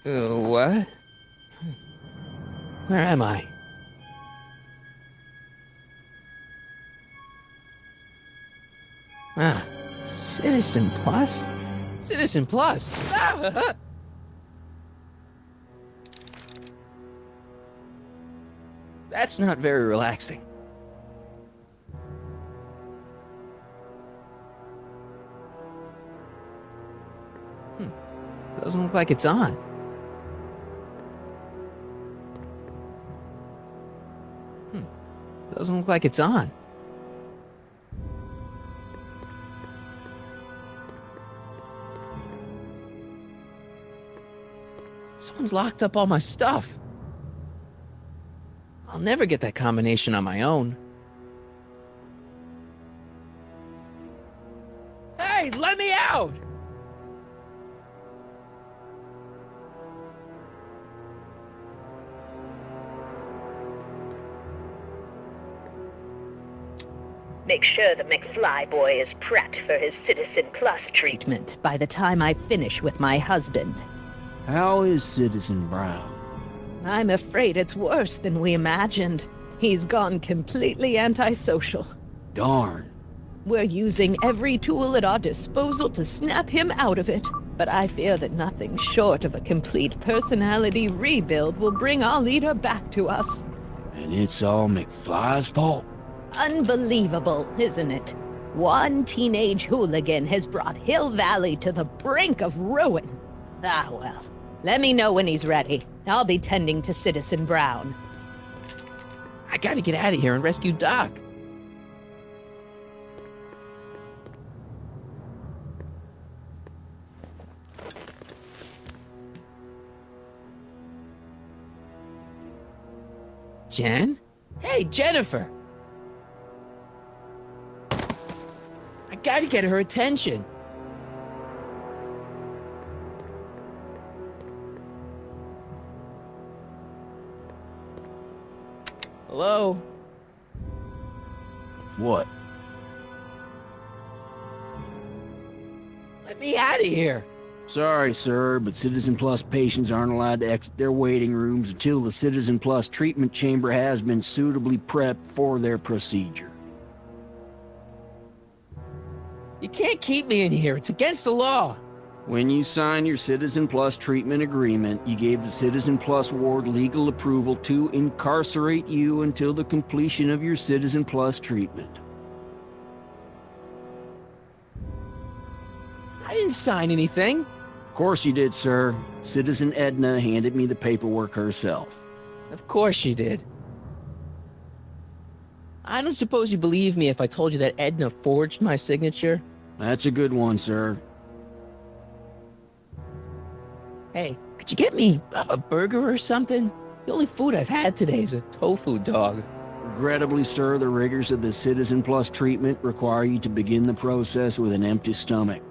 What? Where am I? Ah, Citizen Plus? Citizen Plus! Ah! That's not very relaxing. Doesn't look like it's on. Doesn't look like it's on. Someone's locked up all my stuff. I'll never get that combination on my own. Hey, let me out! Make sure the McFly boy is prepped for his Citizen Plus treatment by the time I finish with my husband. How is Citizen Brown? I'm afraid it's worse than we imagined. He's gone completely antisocial. Darn. We're using every tool at our disposal to snap him out of it. But I fear that nothing short of a complete personality rebuild will bring our leader back to us. And it's all McFly's fault? Unbelievable, isn't it? One teenage hooligan has brought Hill Valley to the brink of ruin. Ah, well. Let me know when he's ready. I'll be tending to Citizen Brown. I gotta get out of here and rescue Doc. Jen? Hey, Jennifer! I gotta get her attention. Hello? What? Let me out of here. Sorry, sir, but Citizen Plus patients aren't allowed to exit their waiting rooms until the Citizen Plus treatment chamber has been suitably prepped for their procedure. You can't keep me in here. It's against the law. When you signed your Citizen Plus treatment agreement, you gave the Citizen Plus ward legal approval to incarcerate you until the completion of your Citizen Plus treatment. I didn't sign anything. Of course you did, sir. Citizen Edna handed me the paperwork herself. Of course she did. I don't suppose you believe me if I told you that Edna forged my signature? That's a good one, sir. Hey, could you get me a burger or something? The only food I've had today is a tofu dog. Regrettably, sir, the rigors of the Citizen Plus treatment require you to begin the process with an empty stomach.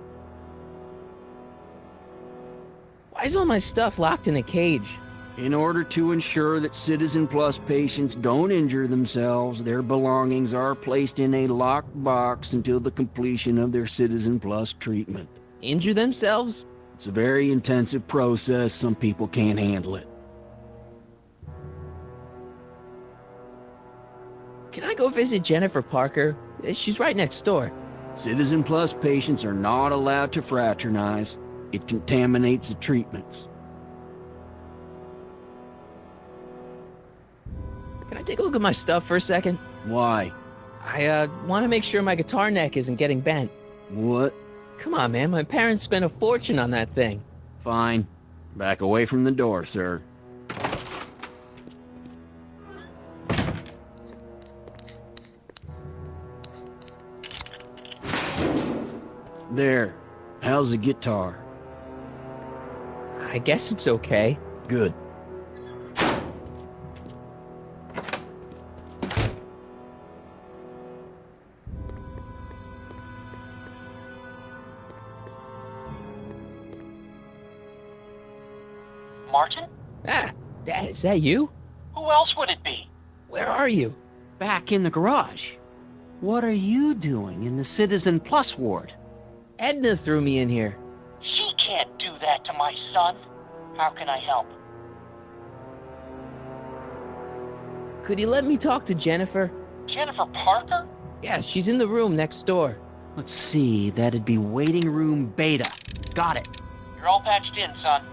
Why is all my stuff locked in a cage? In order to ensure that Citizen Plus patients don't injure themselves, their belongings are placed in a locked box until the completion of their Citizen Plus treatment. Injure themselves? It's a very intensive process. Some people can't handle it. Can I go visit Jennifer Parker? She's right next door. Citizen Plus patients are not allowed to fraternize. It contaminates the treatments. Can I take a look at my stuff for a second? Why? I want to make sure my guitar neck isn't getting bent. What? Come on, man. My parents spent a fortune on that thing. Fine. Back away from the door, sir. There. How's the guitar? I guess it's okay. Good. Martin? Ah, Dad, is that you? Who else would it be? Where are you? Back in the garage. What are you doing in the Citizen Plus ward? Edna threw me in here. She can't do that to my son. How can I help? Could you let me talk to Jennifer? Jennifer Parker? Yes, she's in the room next door. Let's see, that'd be waiting room beta. Got it. You're all patched in, son.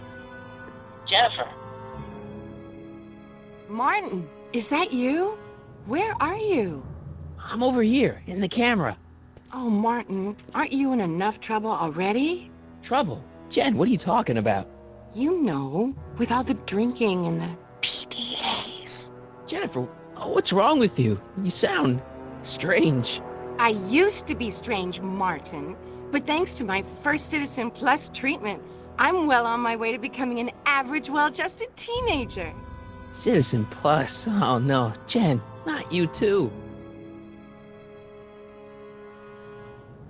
Jennifer. Martin, is that you? Where are you? I'm over here, in the camera. Oh, Martin, aren't you in enough trouble already? Trouble? Jen, what are you talking about? You know, with all the drinking and the PDAs. Jennifer, what's wrong with you? You sound strange. I used to be strange, Martin, but thanks to my first Citizen Plus treatment, I'm well on my way to becoming an average, well-adjusted teenager. Citizen Plus? Oh no, Jen, not you too.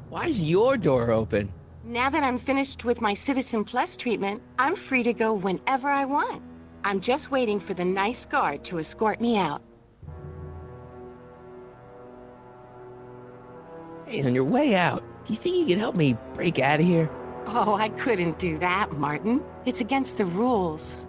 Why is your door open? Now that I'm finished with my Citizen Plus treatment, I'm free to go whenever I want. I'm just waiting for the nice guard to escort me out. Hey, on your way out, do you think you can help me break out of here? Oh, I couldn't do that, Martin. It's against the rules.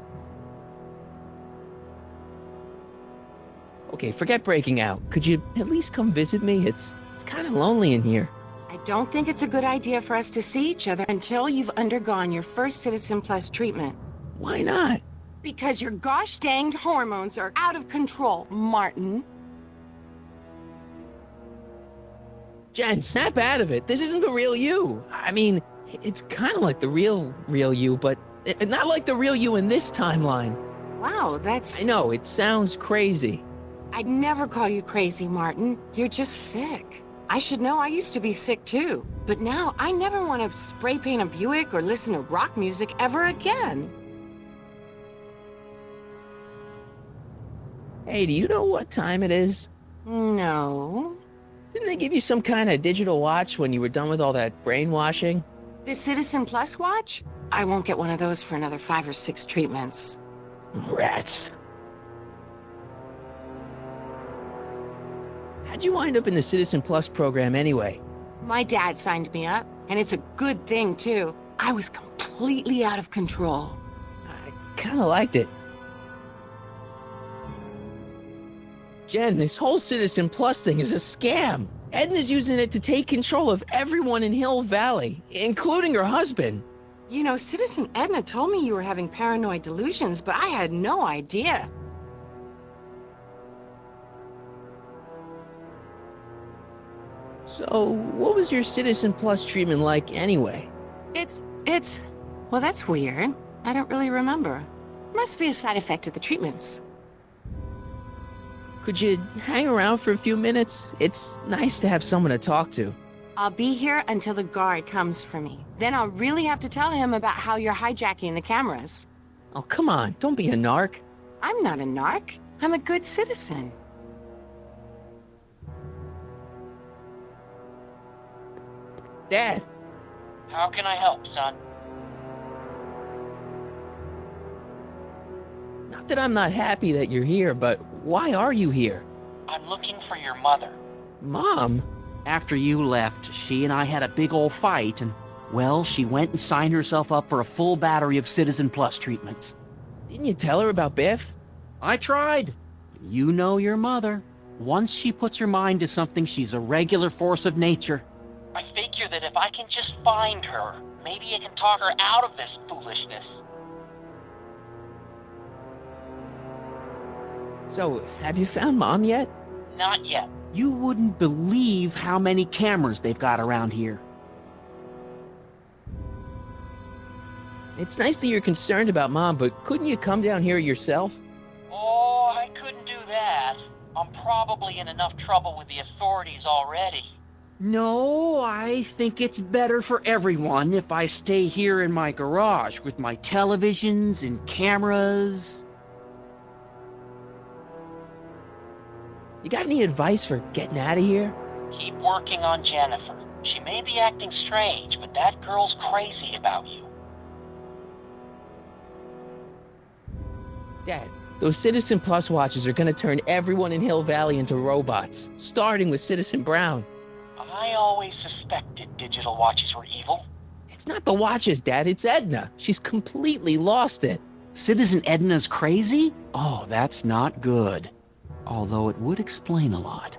Okay, forget breaking out. Could you at least come visit me? It's kind of lonely in here. I don't think it's a good idea for us to see each other until you've undergone your first Citizen Plus treatment. Why not? Because your gosh danged hormones are out of control, Martin. Jen, snap out of it. This isn't the real you. I mean, it's kind of like the real you, but not like the real you in this timeline. Wow, that's... I know, it sounds crazy. I'd never call you crazy, Martin. You're just sick. I should know, I used to be sick too. But now I never want to spray paint a Buick or listen to rock music ever again. Hey, do you know what time it is? No. Didn't they give you some kind of digital watch when you were done with all that brainwashing? The Citizen Plus watch? I won't get one of those for another 5 or 6 treatments. Rats. How'd you wind up in the Citizen Plus program anyway? My dad signed me up, and it's a good thing, too. I was completely out of control. I kind of liked it. Jen, this whole Citizen Plus thing is a scam. Edna's using it to take control of everyone in Hill Valley, including her husband. You know, Citizen Edna told me you were having paranoid delusions, but I had no idea. So, what was your Citizen Plus treatment like anyway? Well, that's weird. I don't really remember. Must be a side effect of the treatments. Could you hang around for a few minutes? It's nice to have someone to talk to. I'll be here until the guard comes for me. Then I'll really have to tell him about how you're hijacking the cameras. Oh, come on, don't be a narc. I'm not a narc. I'm a good citizen. Dad, How can I help, son? not that I'm not happy that you're here, but why are you here? I'm looking for your mother. Mom? After you left, she and I had a big old fight, and, well, she went and signed herself up for a full battery of Citizen Plus treatments. Didn't you tell her about Biff? I tried. You know your mother. Once she puts her mind to something, she's a regular force of nature. I figure that if I can just find her, maybe I can talk her out of this foolishness. So, have you found Mom yet? Not yet. You wouldn't believe how many cameras they've got around here. It's nice that you're concerned about Mom, but couldn't you come down here yourself? Oh, I couldn't do that. I'm probably in enough trouble with the authorities already. No, I think it's better for everyone if I stay here in my garage with my televisions and cameras. You got any advice for getting out of here? Keep working on Jennifer. She may be acting strange, but that girl's crazy about you. Dad, those Citizen Plus watches are gonna turn everyone in Hill Valley into robots, starting with Citizen Brown. I always suspected digital watches were evil. It's not the watches, Dad, it's Edna. She's completely lost it. Citizen Edna's crazy? Oh, that's not good. Although it would explain a lot.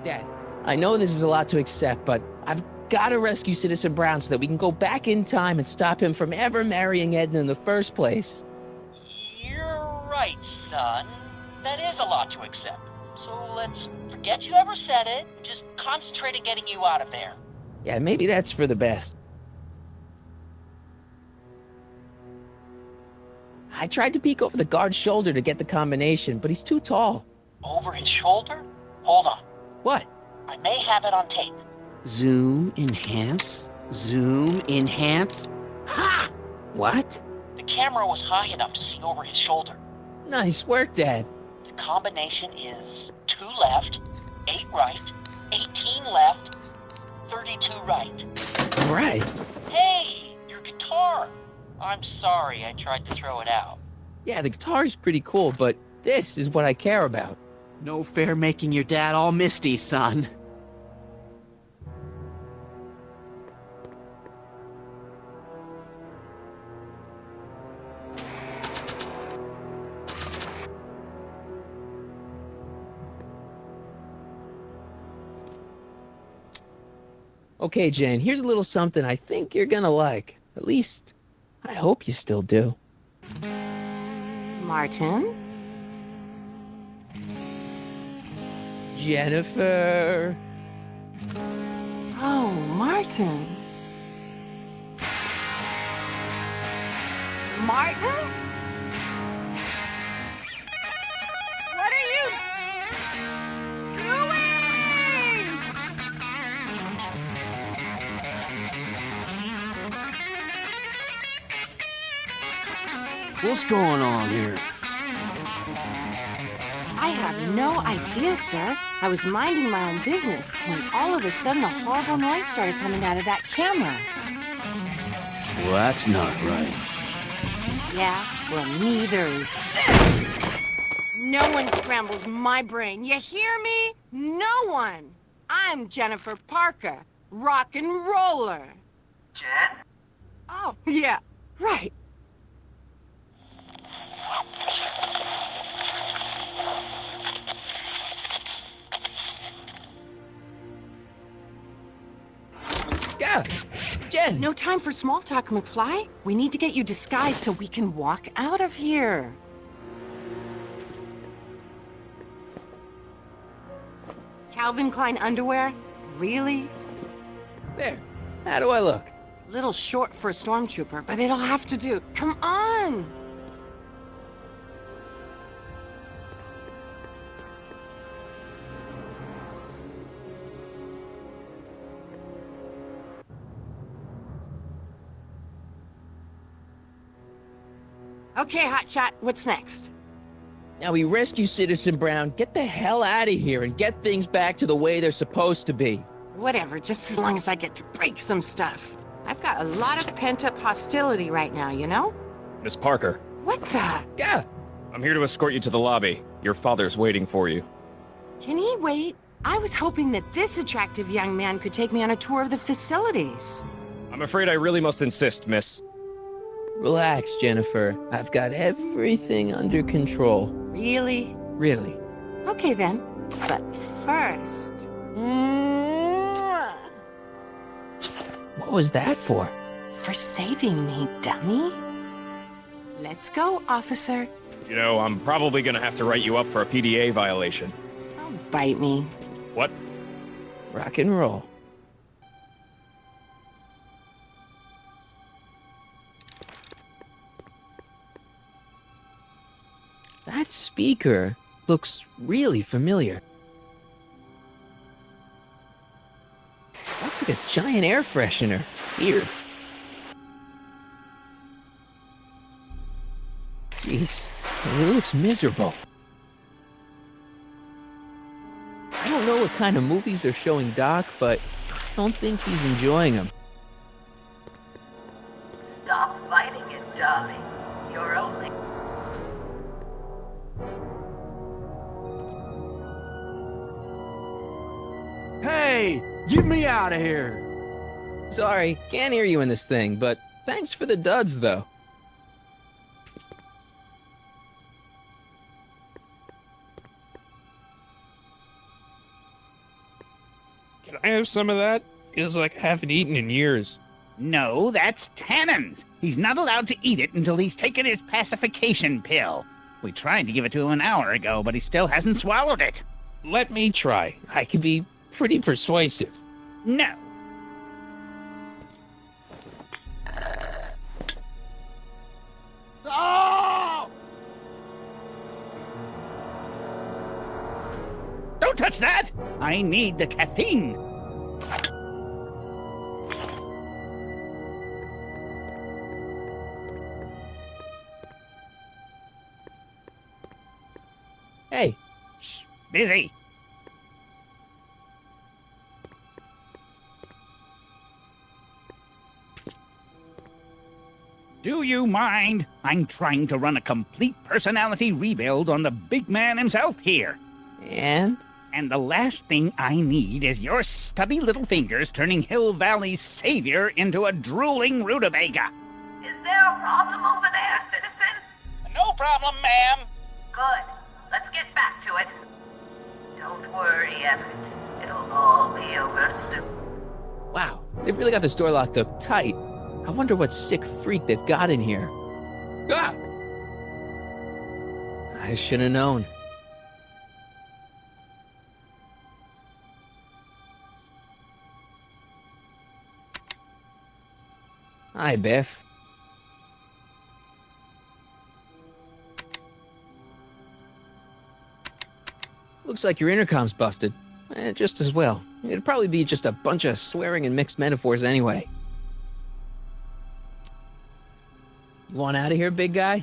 Dad, I know this is a lot to accept, but I've got to rescue Citizen Brown so that we can go back in time and stop him from ever marrying Edna in the first place. You're right, son. That is a lot to accept. So let's forget you ever said it. Just concentrate on getting you out of there. Yeah, maybe that's for the best. I tried to peek over the guard's shoulder to get the combination, but he's too tall. Over his shoulder? Hold on. What? I may have it on tape. Zoom, enhance, zoom, enhance. Ha! What? The camera was high enough to see over his shoulder. Nice work, Dad. The combination is 2 left, 8 right, 18 left, 32 right. All right. Hey, your guitar! I'm sorry I tried to throw it out. Yeah, the guitar's pretty cool, but this is what I care about. No fair making your dad all misty, son. Okay, Jen, here's a little something I think you're gonna like. At least, I hope you still do. Martin? Jennifer. Oh, Martin. Martin? What are you doing? What's going on here? I have no idea, sir. I was minding my own business when all of a sudden a horrible noise started coming out of that camera. Well, that's not right. Yeah, well, neither is this. No one scrambles my brain. You hear me? No one. I'm Jennifer Parker, rock and roller. Jen? Oh, yeah, right. Yeah, Jen. No time for small talk, McFly. We need to get you disguised so we can walk out of here. Calvin Klein underwear? Really? There. How do I look? Little short for a stormtrooper, but it'll have to do. Come on! Okay, Hotshot, what's next? Now we rescue Citizen Brown, get the hell out of here, and get things back to the way they're supposed to be. Whatever, just as long as I get to break some stuff. I've got a lot of pent-up hostility right now, you know? Miss Parker, What the? Yeah. I'm here to escort you to the lobby. Your father's waiting for you. Can he wait? I was hoping that this attractive young man could take me on a tour of the facilities. I'm afraid I really must insist, miss. Relax, Jennifer. I've got everything under control. Really? Really. Okay then. But first... Mwah! What was that for? For saving me, dummy. Let's go, officer. You know, I'm probably gonna have to write you up for a PDA violation. Don't bite me. What? Rock and roll. That speaker looks really familiar. Looks like a giant air freshener. Weird. Jeez, it looks miserable. I don't know what kind of movies they're showing Doc, but I don't think he's enjoying them. Stop fighting it, darling. You're only... Hey, get me out of here! Sorry, can't hear you in this thing, but thanks for the duds, though. Can I have some of that? Feels like I haven't eaten in years. No, that's Tannen's. He's not allowed to eat it until he's taken his pacification pill. We tried to give it to him an hour ago, but he still hasn't swallowed it. Let me try. I can be pretty persuasive. No. Oh! Don't touch that! I need the caffeine. Hey, Shh, busy. Do you mind? I'm trying to run a complete personality rebuild on the big man himself here. and? And the last thing I need is your stubby little fingers turning Hill Valley's savior into a drooling rutabaga. Is there a problem over there, citizen? No problem, ma'am. Good. Let's get back to it. Don't worry, Everett. It'll all be over soon. Wow, they've really got this door locked up tight. I wonder what sick freak they've got in here. Ah! I should have known. Hi, Biff. Looks like your intercom's busted. Just as well. It'd probably be just a bunch of swearing and mixed metaphors anyway. You want out of here, big guy?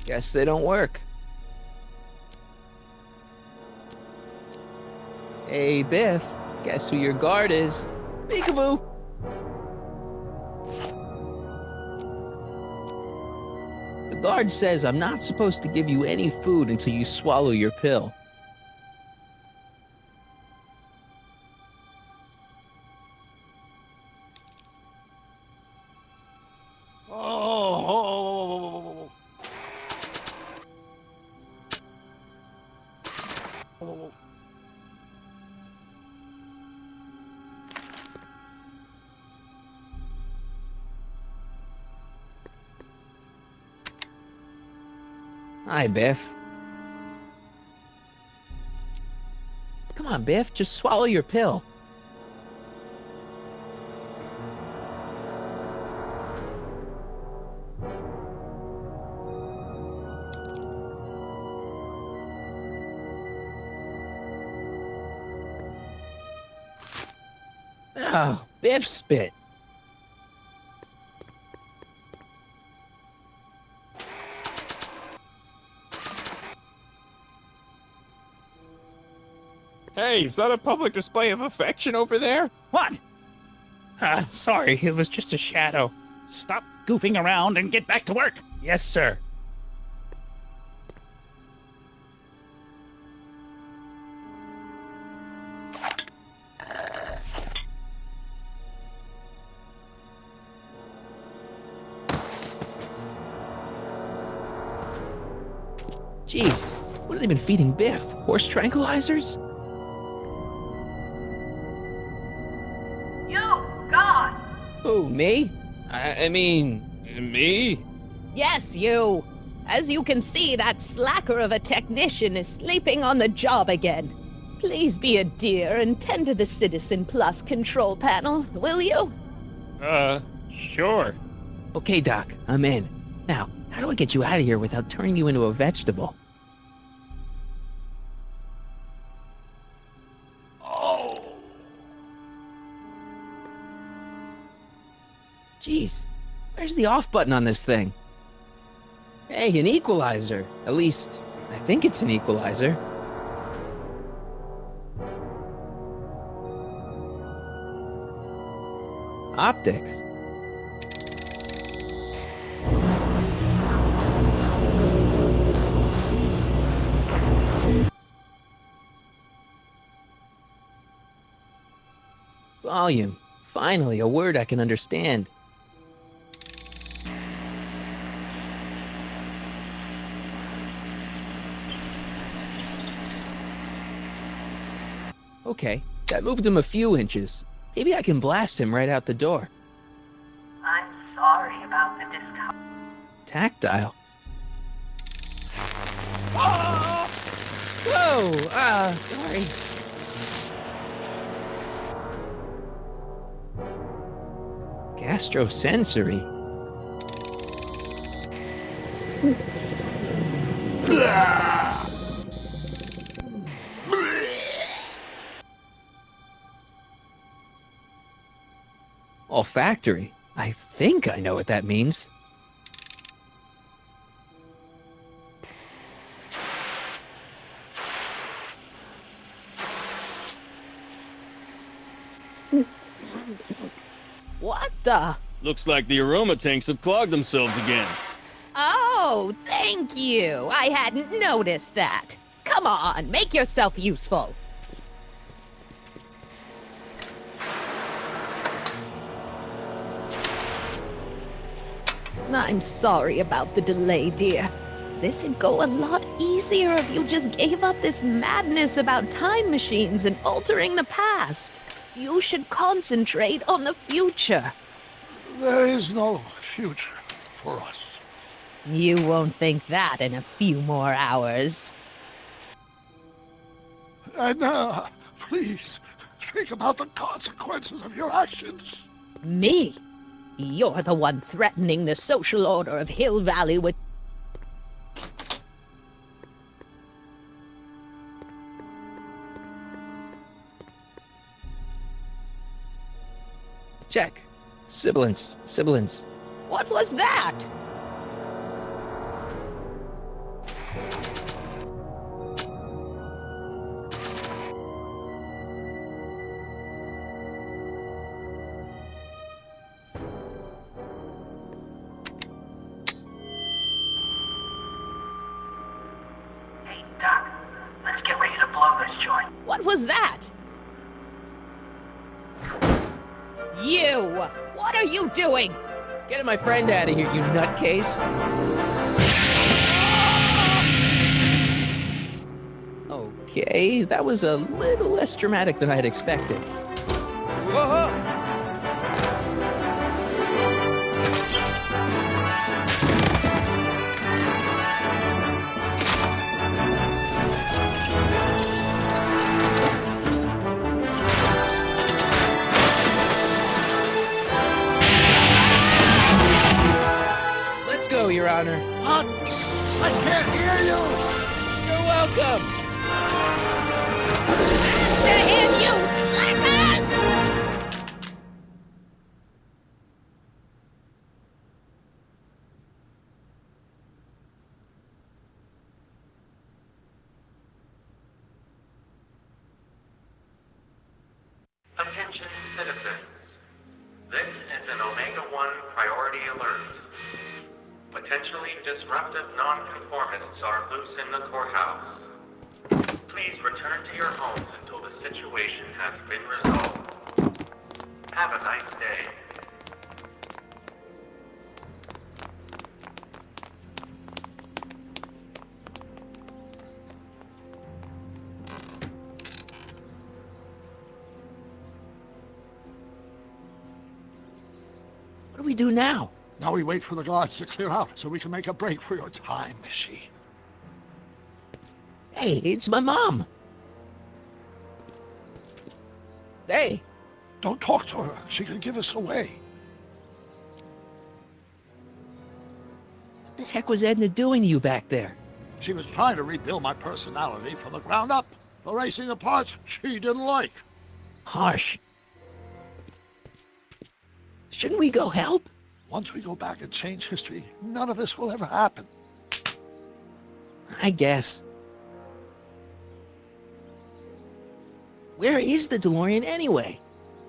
Guess they don't work. Hey, Biff. Guess who your guard is? Peekaboo! The guard says I'm not supposed to give you any food until you swallow your pill. Oh. Hi, Biff. Come on, Biff, just swallow your pill. Oh, Biff spit. Hey, is that a public display of affection over there? What? Sorry, it was just a shadow. Stop goofing around and get back to work. Yes, sir. Jeez, what have they been feeding Biff? Horse tranquilizers? You, God! Who, me? I mean, me? Yes, you. As you can see, that slacker of a technician is sleeping on the job again. Please be a dear and tend to the Citizen Plus control panel, will you? Sure. Okay, Doc, I'm in. Now, how do I get you out of here without turning you into a vegetable? Oh. Jeez, where's the off button on this thing? Hey, an equalizer. At least, I think it's an equalizer. Optics. Volume. Finally, a word I can understand. Okay, that moved him a few inches. Maybe I can blast him right out the door. I'm sorry about the discomfort. Tactile. Oh! Whoa! Sorry. Gastrosensory. Olfactory. I think I know what that means. What the? Looks like the aroma tanks have clogged themselves again. Oh, thank you. I hadn't noticed that. Come on, make yourself useful. I'm sorry about the delay, dear. This'd go a lot easier if you just gave up this madness about time machines and altering the past. You should concentrate on the future. There is no future for us. You won't think that in a few more hours. And, please, think about the consequences of your actions. Me? You're the one threatening the social order of Hill Valley with... Check. Sibilance. Sibilance. What was that? Hey, Doc, let's get ready to blow this joint. What was that? You! What are you doing? Getting my friend out of here, you nutcase. Okay, that was a little less dramatic than I had expected. Whoa! Let's go, Your Honor. What? I can't hear you! You're welcome. To him, you slackers! Attention citizens. This is an Omega-1 priority alert. Potentially disruptive nonconformists are loose in the courthouse. Please return to your homes until the situation has been resolved. Have a nice day. What do we do now? Now we wait for the guards to clear out so we can make a break for your time machine. Hey, it's my mom. Hey. Don't talk to her. She can give us away. What the heck was Edna doing to you back there? She was trying to rebuild my personality from the ground up, erasing the parts she didn't like. Harsh. Shouldn't we go help? Once we go back and change history, none of this will ever happen. I guess. Where is the DeLorean anyway?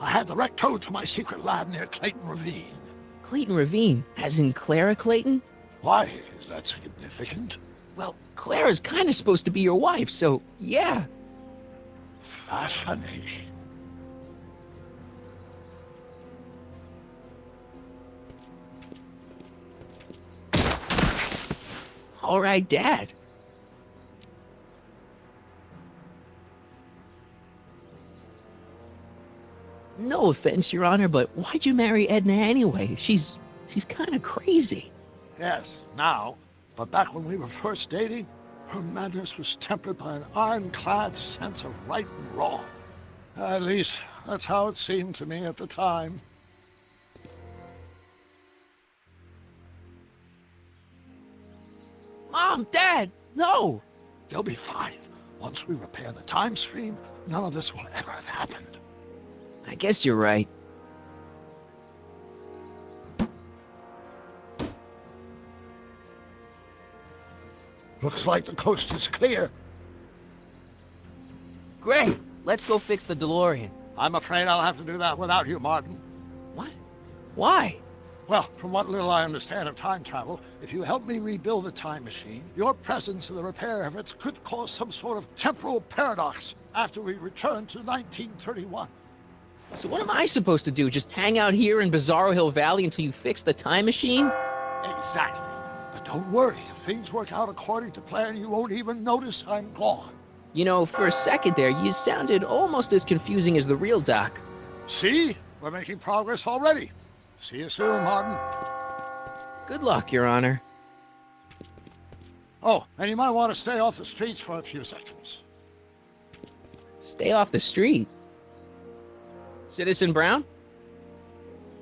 I had the wreck towed to my secret lab near Clayton Ravine. Clayton Ravine, as in Clara Clayton? Why is that significant? Well, Clara's kind of supposed to be your wife, so yeah. Fascinating. all right dad. No offense, Your Honor, but why'd you marry Edna anyway? She's kind of crazy. Yes, now. But back when we were first dating, her madness was tempered by an ironclad sense of right and wrong. At least, that's how it seemed to me at the time. Mom, Dad, no! They'll be fine. Once we repair the time stream, none of this will ever have happened. I guess you're right. Looks like the coast is clear. Great! Let's go fix the DeLorean. I'm afraid I'll have to do that without you, Martin. What? Why? Well, from what little I understand of time travel, if you help me rebuild the time machine, your presence in the repair efforts could cause some sort of temporal paradox after we return to 1931. So what am I supposed to do? Just hang out here in Bizarro Hill Valley until you fix the time machine? Exactly. But don't worry, if things work out according to plan, you won't even notice I'm gone. You know, for a second there, you sounded almost as confusing as the real Doc. See? We're making progress already. See you soon, Martin. Good luck, Your Honor. Oh, and you might want to stay off the streets for a few seconds. Stay off the street. Citizen Brown?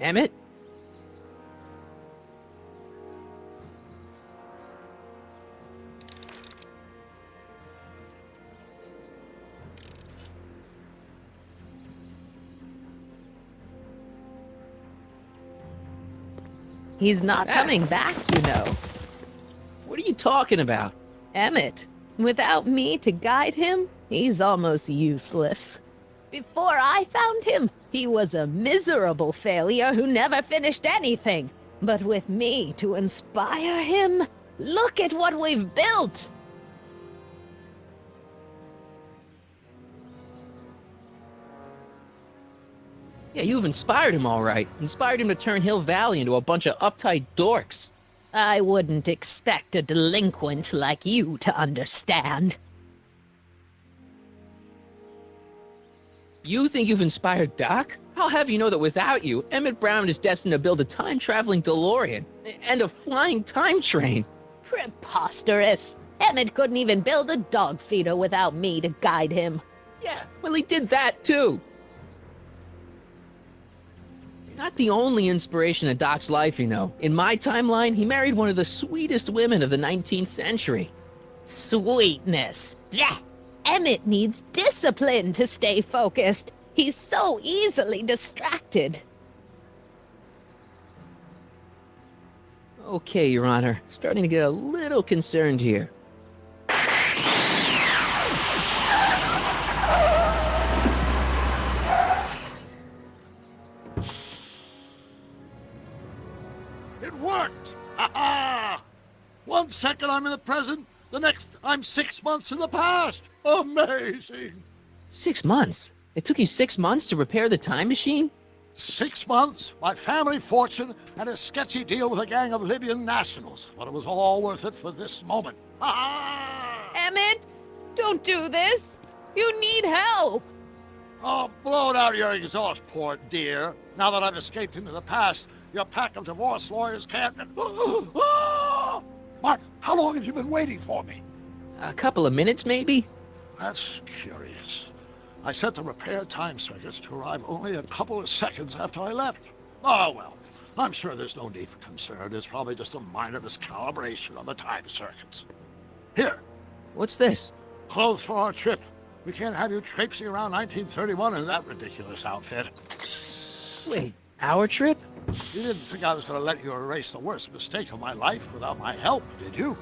Emmett? He's not coming back, you know. What are you talking about? Emmett, without me to guide him, he's almost useless. Before I found him, he was a miserable failure who never finished anything. But with me to inspire him, look at what we've built! Yeah, you've inspired him all right. Inspired him to turn Hill Valley into a bunch of uptight dorks. I wouldn't expect a delinquent like you to understand. You think you've inspired Doc? I'll have you know that without you, Emmett Brown is destined to build a time-traveling DeLorean and a flying time train. Preposterous! Emmett couldn't even build a dog feeder without me to guide him. Yeah, well, he did that too. You're not the only inspiration of Doc's life, you know. In my timeline, he married one of the sweetest women of the 19th century. Sweetness. Blech. Emmett needs discipline to stay focused. He's so easily distracted. Okay, Your Honor. Starting to get a little concerned here. It worked! Ha-ha! 1 second I'm in the present, the next I'm 6 months in the past. Amazing! 6 months? It took you 6 months to repair the time machine? 6 months, my family fortune, and a sketchy deal with a gang of Libyan nationals. But it was all worth it for this moment. Ha-ha! Emmett, don't do this. You need help. Oh, blow it out of your exhaust port, dear. Now that I've escaped into the past, your pack of divorce lawyers can't... Mark, how long have you been waiting for me? A couple of minutes, maybe? That's curious. I set the repair time circuits to arrive only a couple of seconds after I left. Oh, well, I'm sure there's no need for concern. It's probably just a minor miscalibration on the time circuits. Here. What's this? Clothes for our trip. We can't have you traipsing around 1931 in that ridiculous outfit. Wait, our trip? You didn't think I was going to let you erase the worst mistake of my life without my help, did you?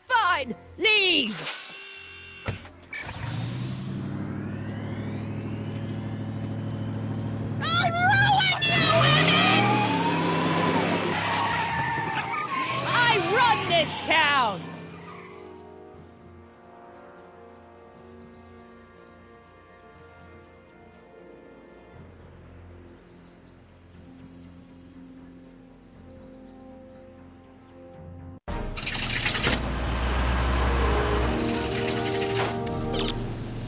Fine, leave. I'll ruin you, Emmett! I run this town!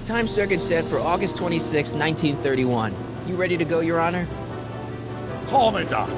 Time circuit set for August 26, 1931. You ready to go, Your Honor? Call me, Doc.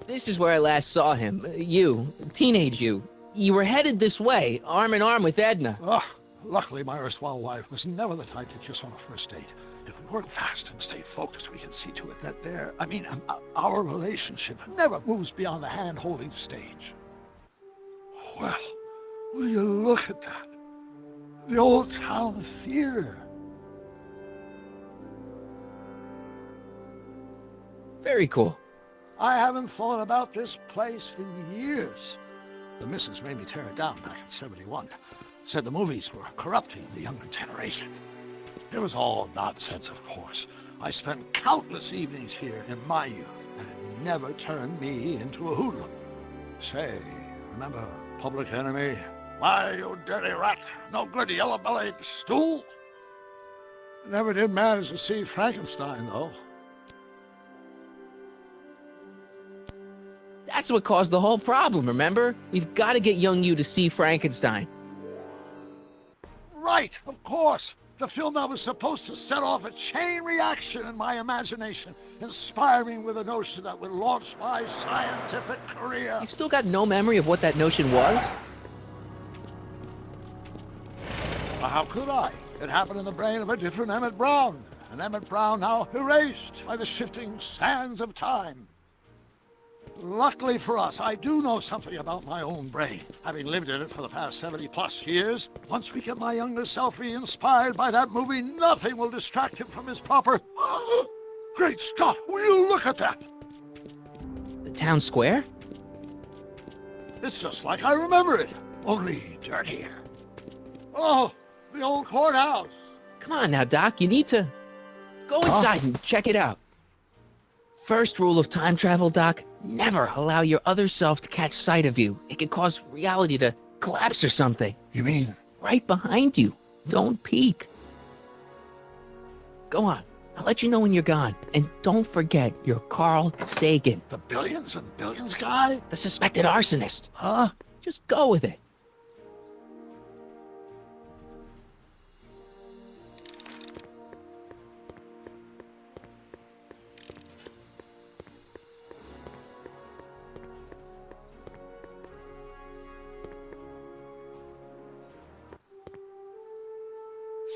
This is where I last saw him. You, teenage you. You were headed this way, arm in arm with Edna. Luckily, my erstwhile wife was never the type to kiss on a first date. If we work fast and stay focused, we can see to it that our relationship never moves beyond the hand-holding stage. Well, will you look at that? The old town theater. Very cool. I haven't thought about this place in years. The missus made me tear it down back in '71. Said the movies were corrupting the younger generation. It was all nonsense, of course. I spent countless evenings here in my youth, and it never turned me into a hoodlum. Say, remember Public Enemy? Why, you dirty rat, no good yellow-bellied stool? Never did manage to see Frankenstein, though. That's what caused the whole problem, remember? We've got to get young you to see Frankenstein. Right, of course. The film that was supposed to set off a chain reaction in my imagination, inspiring with a notion that would launch my scientific career. You've still got no memory of what that notion was? How could I? It happened in the brain of a different Emmett Brown. An Emmett Brown now erased by the shifting sands of time. Luckily for us, I do know something about my own brain, having lived in it for the past 70+ years. Once we get my younger self re-inspired by that movie, nothing will distract him from his proper... Great Scott, will you look at that? The town square? It's just like I remember it, only dirtier. Oh, the old courthouse. Come on now, Doc, you need to... Go inside and check it out. First rule of time travel, Doc, never allow your other self to catch sight of you. It could cause reality to collapse or something. You mean? Right behind you. Don't peek. Go on. I'll let you know when you're gone. And don't forget, you're Carl Sagan. The billions and billions guy? The suspected arsonist. Huh? Just go with it.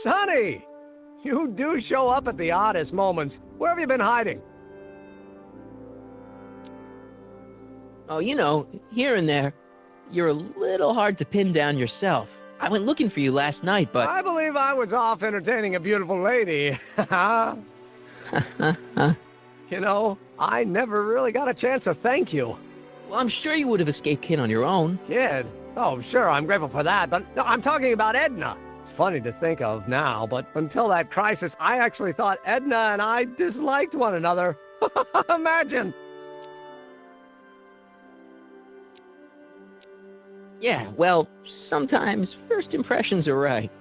Sonny! You do show up at the oddest moments. Where have you been hiding? Oh, you know, here and there. You're a little hard to pin down yourself. I went looking for you last night, but... I believe I was off entertaining a beautiful lady. You know, I never really got a chance to thank you. Well, I'm sure you would have escaped Kid on your own. Kid? Oh, sure, I'm grateful for that, but no, I'm talking about Edna. It's funny to think of now, but until that crisis, I actually thought Edna and I disliked one another. Imagine! Yeah, well, sometimes first impressions are right.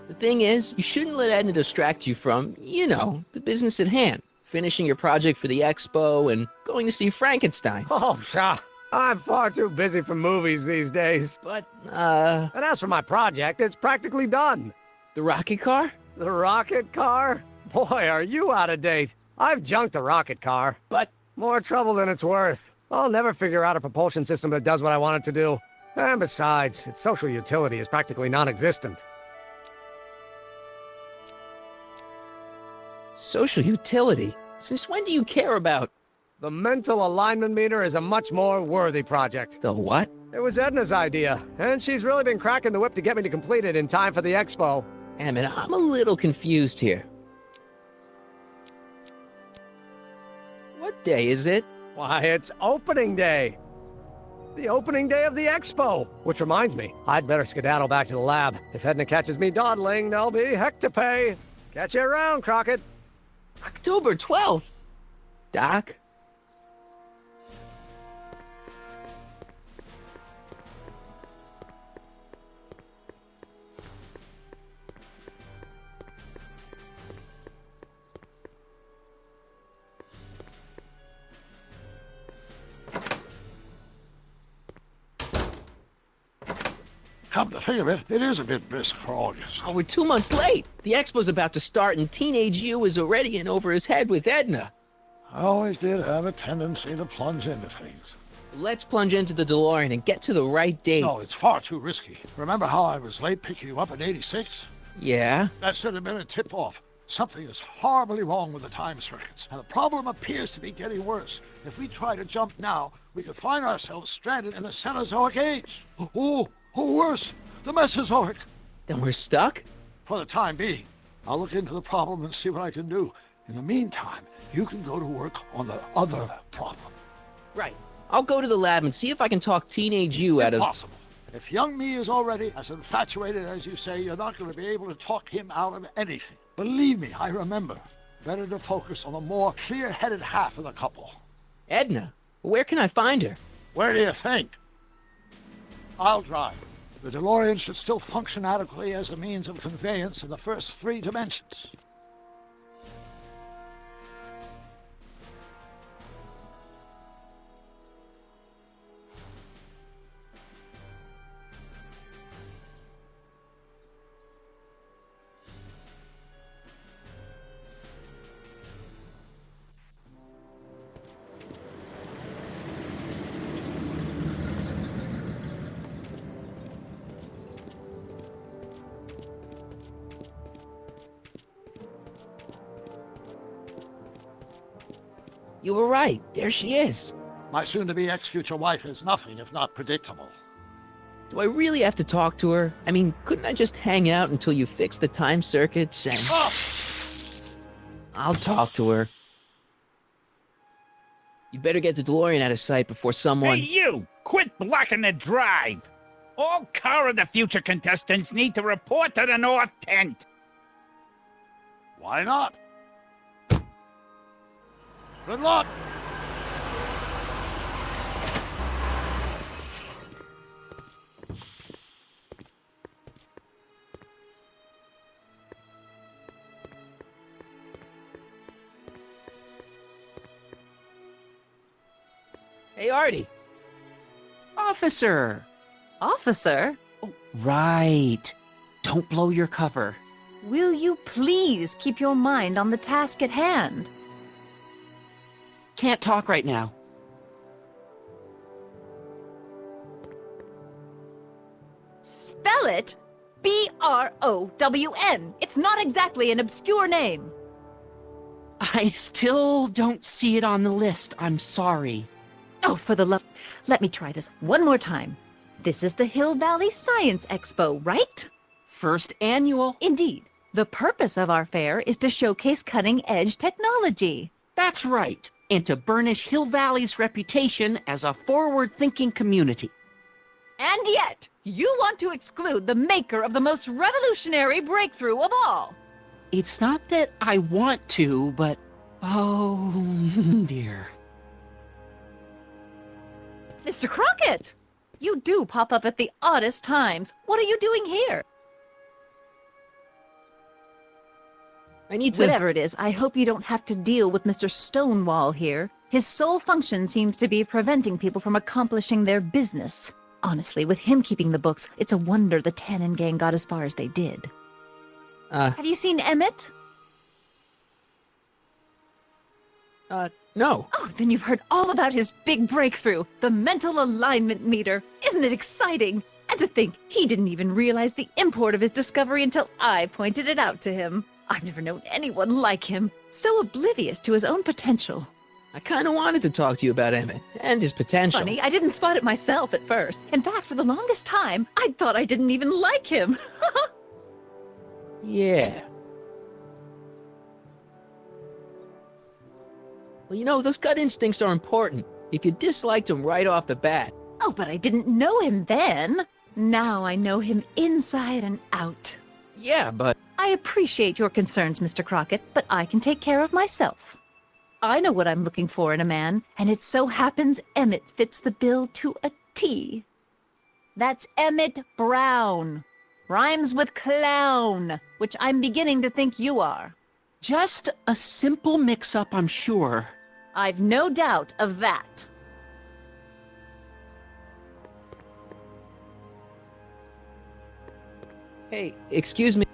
The thing is, you shouldn't let Edna distract you from, you know, the business at hand. Finishing your project for the expo and going to see Frankenstein. Oh, pshaw. I'm far too busy for movies these days. But, And as for my project, it's practically done. The rocket car? The rocket car? Boy, are you out of date. I've junked a rocket car. But... More trouble than it's worth. I'll never figure out a propulsion system that does what I want it to do. And besides, its social utility is practically non-existent. Social utility? Since when do you care about... The mental alignment meter is a much more worthy project. The what? It was Edna's idea, and she's really been cracking the whip to get me to complete it in time for the expo. Emmett, I'm a little confused here. What day is it? Why, it's opening day. The opening day of the expo. Which reminds me, I'd better skedaddle back to the lab. If Edna catches me dawdling, there'll be heck to pay. Catch you around, Crockett. October 12th? Doc? Come to think of it, it is a bit brisk for August. Oh, we're 2 months late. The expo's about to start and Teenage You is already in over his head with Edna. I always did have a tendency to plunge into things. Let's plunge into the DeLorean and get to the right date. No, it's far too risky. Remember how I was late picking you up in '86? Yeah? That should have been a tip-off. Something is horribly wrong with the time circuits, and the problem appears to be getting worse. If we try to jump now, we could find ourselves stranded in the Cenozoic age. Oh, worse, the Mesozoic. Then we're stuck? For the time being. I'll look into the problem and see what I can do. In the meantime, you can go to work on the other problem. Right. I'll go to the lab and see if I can talk Teenage You out of... Impossible. If young me is already as infatuated as you say, you're not going to be able to talk him out of anything. Believe me, I remember. Better to focus on the more clear-headed half of the couple. Edna? Where can I find her? Where do you think? I'll drive. The DeLorean should still function adequately as a means of conveyance in the first 3 dimensions. You were right. There she is. My soon-to-be ex-future wife is nothing if not predictable. Do I really have to talk to her? I mean, couldn't I just hang out until you fix the time circuits and... Oh! I'll talk to her. You better get the DeLorean out of sight before someone... Hey, you! Quit blocking the drive! All Car of the Future contestants need to report to the North Tent. Why not? Good luck! Hey, Artie. Officer. Officer? Right. Don't blow your cover. Will you please keep your mind on the task at hand? Can't talk right now. Spell it B-R-O-W-N. It's not exactly an obscure name. I still don't see it on the list. I'm sorry. Oh, for the love... Let me try this one more time. This is the Hill Valley Science Expo, right? First annual. Indeed. The purpose of our fair is to showcase cutting-edge technology. That's right. And to burnish Hill Valley's reputation as a forward-thinking community. And yet, you want to exclude the maker of the most revolutionary breakthrough of all. It's not that I want to, but... Oh, dear. Mr. Crockett! You do pop up at the oddest times. What are you doing here? I need to... Whatever it is, I hope you don't have to deal with Mr. Stonewall here. His sole function seems to be preventing people from accomplishing their business. Honestly, with him keeping the books, it's a wonder the Tannen gang got as far as they did. Have you seen Emmett? No. Oh, then you've heard all about his big breakthrough, the mental alignment meter. Isn't it exciting? And to think, he didn't even realize the import of his discovery until I pointed it out to him. I've never known anyone like him, so oblivious to his own potential. I kind of wanted to talk to you about Emmett and his potential. Funny, I didn't spot it myself at first. In fact, for the longest time, I thought I didn't even like him. Yeah. Well, you know, those gut instincts are important. If you disliked him right off the bat. Oh, but I didn't know him then. Now I know him inside and out. Yeah, but I appreciate your concerns, Mr. Crockett, but I can take care of myself. I know what I'm looking for in a man, and it so happens Emmett fits the bill to a T. That's Emmett Brown. Rhymes with clown, which I'm beginning to think you are. Just a simple mix-up, I'm sure. I've no doubt of that. hey, excuse me.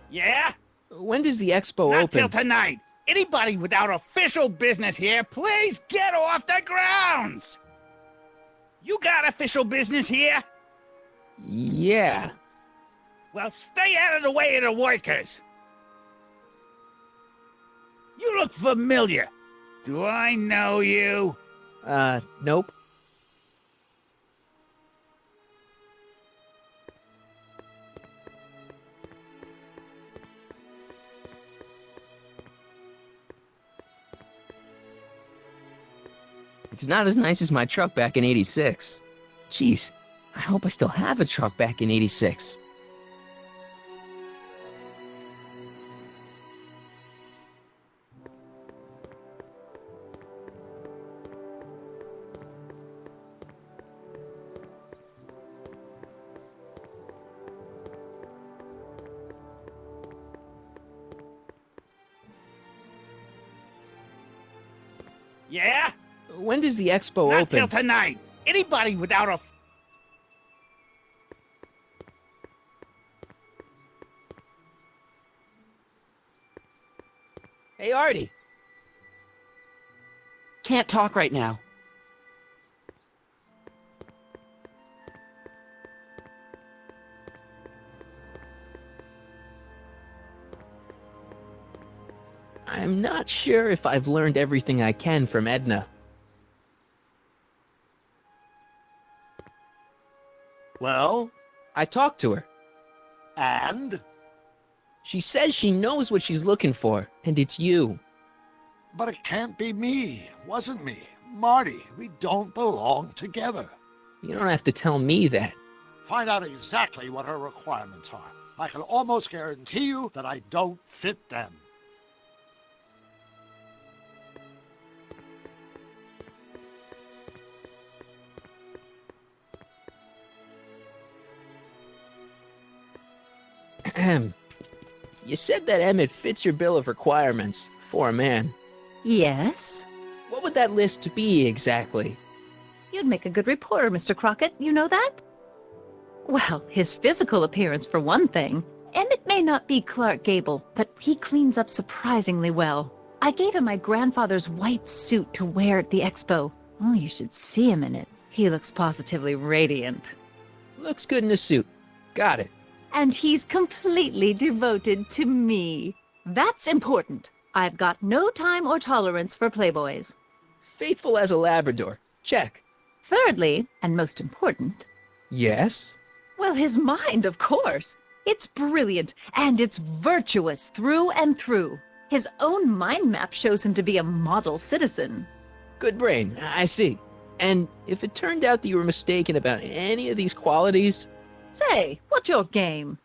Yeah? When does the expo Not open? till tonight. Anybody without official business here, please get off the grounds! You got official business here? Yeah. Well, stay out of the way of the workers. You look familiar. Do I know you? Nope. It's not as nice as my truck back in '86. Jeez, I hope I still have a truck back in '86. Yeah? When does the expo Not open? till tonight. Anybody without a... Hey, Artie. Can't talk right now. I'm not sure if I've learned everything I can from Edna. Well? I talked to her. And? She says she knows what she's looking for, and it's you. But it can't be me. Wasn't me. Marty, we don't belong together. You don't have to tell me that. Find out exactly what her requirements are. I can almost guarantee you that I don't fit them. You said that Emmett fits your bill of requirements for a man. Yes? What would that list be exactly? You'd make a good reporter, Mr. Crockett. You know that? Well, his physical appearance, for one thing. Emmett may not be Clark Gable, but he cleans up surprisingly well. I gave him my grandfather's white suit to wear at the expo. Oh, you should see him in it. He looks positively radiant. Looks good in a suit. Got it. And he's completely devoted to me. That's important. I've got no time or tolerance for playboys. Faithful as a Labrador. Check. Thirdly, and most important, Yes? well, his mind, of course. It's brilliant, and it's virtuous through and through. His own mind map shows him to be a model citizen. Good brain. I see. And if it turned out that you were mistaken about any of these qualities, Say, what's your game?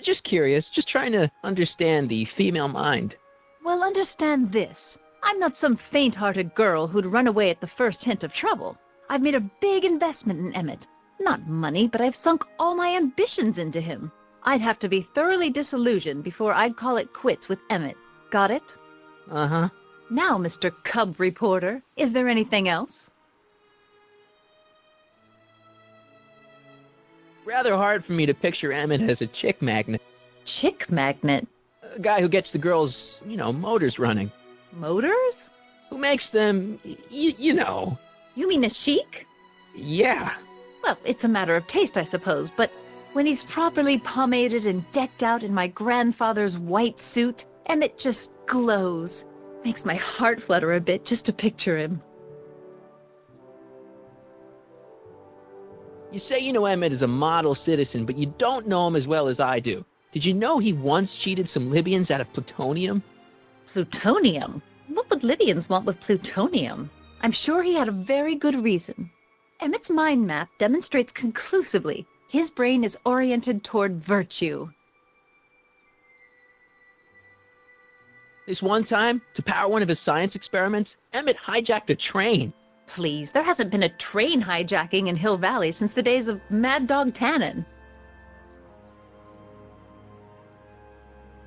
just curious, just trying to understand the female mind. Well, understand this. I'm not some faint-hearted girl who'd run away at the first hint of trouble. I've made a big investment in Emmett. Not money, but I've sunk all my ambitions into him. I'd have to be thoroughly disillusioned before I'd call it quits with Emmett. Got it? Uh-huh. Now, Mr. Cub Reporter, is there anything else? Rather hard for me to picture Emmett as a chick magnet. Chick magnet? A guy who gets the girls, motors running. Motors? Who makes them, you know. You mean a chic? Yeah. Well, it's a matter of taste, I suppose, but when he's properly pomaded and decked out in my grandfather's white suit, Emmett just glows. Makes my heart flutter a bit just to picture him. You say you know Emmett is a model citizen, but you don't know him as well as I do. Did you know he once cheated some Libyans out of plutonium? Plutonium? What would Libyans want with plutonium? I'm sure he had a very good reason. Emmett's mind map demonstrates conclusively his brain is oriented toward virtue. This one time, to power one of his science experiments, Emmett hijacked a train. Please, there hasn't been a train hijacking in Hill Valley since the days of Mad Dog Tannen.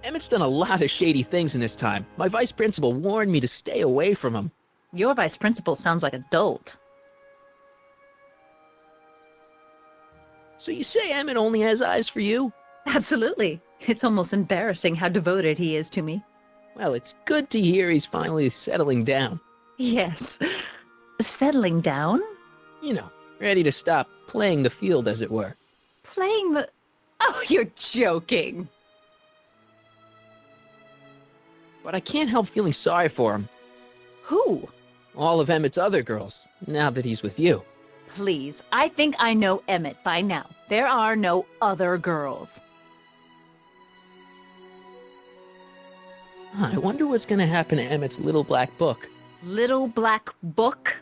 Emmett's done a lot of shady things in his time. My vice principal warned me to stay away from him. Your vice principal sounds like a dolt. So you say Emmett only has eyes for you? Absolutely. It's almost embarrassing how devoted he is to me. Well, it's good to hear he's finally settling down. Yes. Settling down? You know, ready to stop playing the field, as it were. Playing the... Oh, you're joking. But I can't help feeling sorry for him. Who? All of Emmett's other girls, now that he's with you. Please, I think I know Emmett by now. There are no other girls. I wonder what's going to happen to Emmett's little black book. Little black book?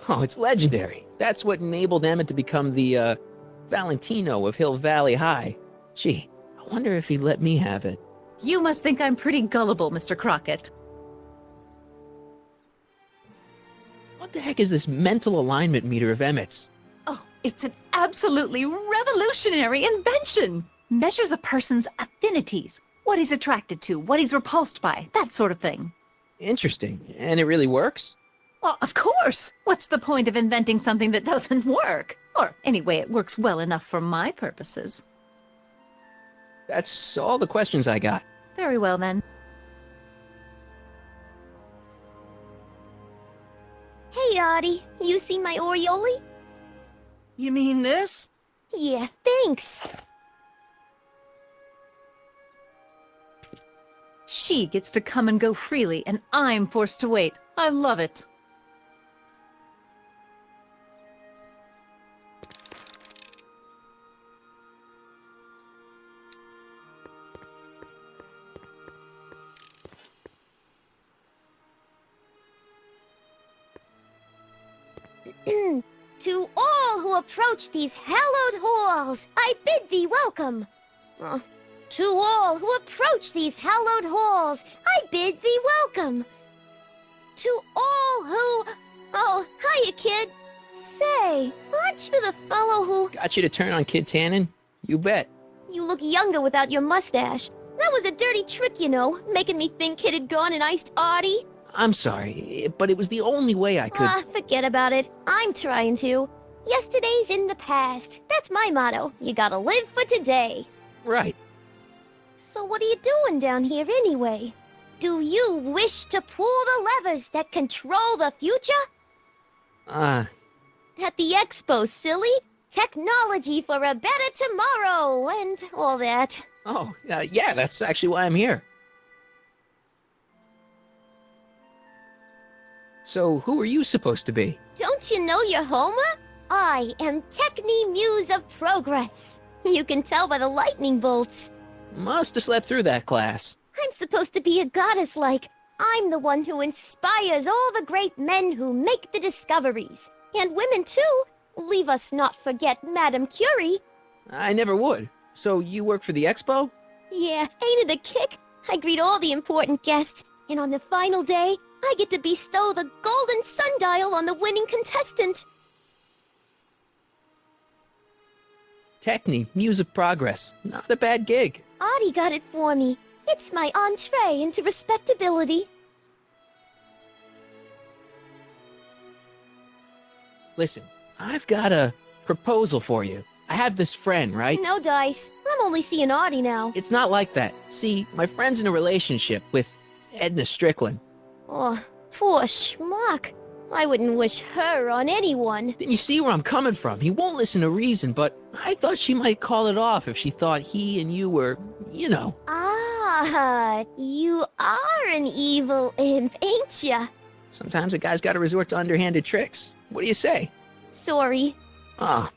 Oh, it's legendary. That's what enabled Emmett to become the, Valentino of Hill Valley High. Gee, I wonder if he'd let me have it. You must think I'm pretty gullible, Mr. Crockett. What the heck is this mental alignment meter of Emmett's? Oh, it's an absolutely revolutionary invention. Measures a person's affinities, what he's attracted to, what he's repulsed by, that sort of thing. Interesting. And it really works? Well, of course. What's the point of inventing something that doesn't work? Or anyway, it works well enough for my purposes. That's all the questions I got. Very well, then. Hey, Audie. You see my Oriole? You mean this? Yeah, thanks. She gets to come and go freely, and I'm forced to wait. I love it. To all who approach these hallowed halls, I bid thee welcome. To all who approach these hallowed halls, I bid thee welcome. To all who... Oh, hiya, kid. Say, aren't you the fellow who... Got you to turn on Kid Tannen? You bet. You look younger without your mustache. That was a dirty trick, you know, making me think Kid had gone and iced Audie. I'm sorry, but it was the only way I could... Forget about it. I'm trying to. Yesterday's in the past. That's my motto. You gotta live for today. Right. So what are you doing down here anyway? Do you wish to pull the levers that control the future? At the expo, silly. Technology for a better tomorrow and all that. Oh, yeah, that's actually why I'm here. So, who are you supposed to be? Don't you know your Homer? I am Techni Muse of Progress. You can tell by the lightning bolts. Must have slept through that class. I'm supposed to be a goddess-like. I'm the one who inspires all the great men who make the discoveries. And women, too. Leave us not forget Madame Curie. I never would. So, you work for the expo? Yeah, ain't it a kick? I greet all the important guests, and on the final day, I get to bestow the golden sundial on the winning contestant. Techni, Muse of Progress. Not a bad gig. Audie got it for me. It's my entree into respectability. Listen, I've got a proposal for you. I have this friend, right? No dice. I'm only seeing Audie now. It's not like that. See, my friend's in a relationship with Edna Strickland. Oh, poor schmuck. I wouldn't wish her on anyone. Then you see where I'm coming from. He won't listen to reason, but I thought she might call it off if she thought he and you were, you know. Ah, you are an evil imp, ain't ya? Sometimes a guy's got to resort to underhanded tricks. What do you say? Sorry. Ah.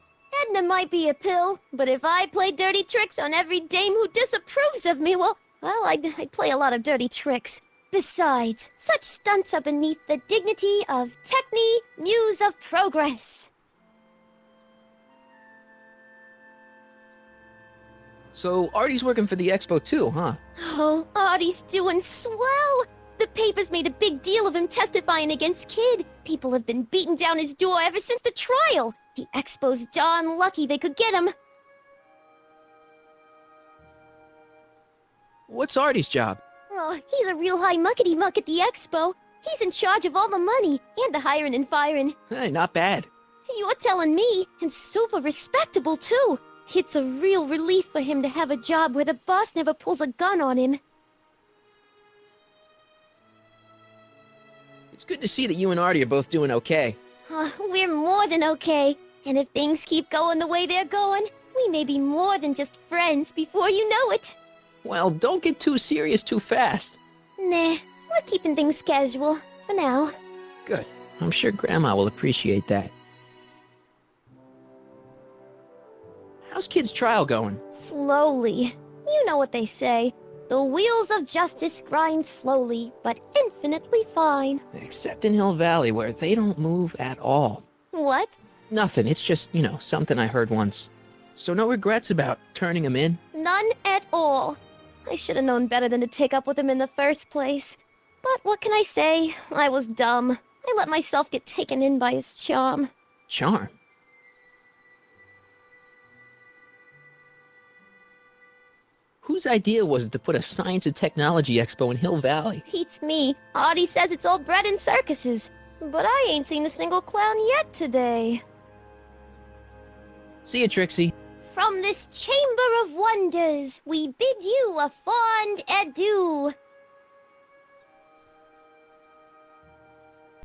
Edna might be a pill, but if I play dirty tricks on every dame who disapproves of me, well, I'd play a lot of dirty tricks. Besides, such stunts are beneath the dignity of Techni, Muse of Progress. So Artie's working for the expo too, huh? Oh, Artie's doing swell. The papers made a big deal of him testifying against Kid. People have been beating down his door ever since the trial. The expo's darn lucky they could get him. What's Artie's job? Oh, he's a real high muckety-muck at the expo. He's in charge of all the money and the hiring and firing. Hey, not bad. You're telling me, and super respectable too. It's a real relief for him to have a job where the boss never pulls a gun on him. It's good to see that you and Artie are both doing okay. We're more than okay. And if things keep going the way they're going, we may be more than just friends before you know it. Well, don't get too serious too fast. Nah, we're keeping things casual, for now. Good. I'm sure Grandma will appreciate that. How's Kid's trial going? Slowly. You know what they say. The wheels of justice grind slowly, but infinitely fine. Except in Hill Valley, where they don't move at all. What? Nothing. It's just, something I heard once. So no regrets about turning him in? None at all. I should have known better than to take up with him in the first place. But what can I say? I was dumb. I let myself get taken in by his charm. Charm? Whose idea was it to put a science and technology expo in Hill Valley? Beats me. Artie says it's all bred in circuses. But I ain't seen a single clown yet today. See you, Trixie. From this chamber of wonders, we bid you a fond adieu.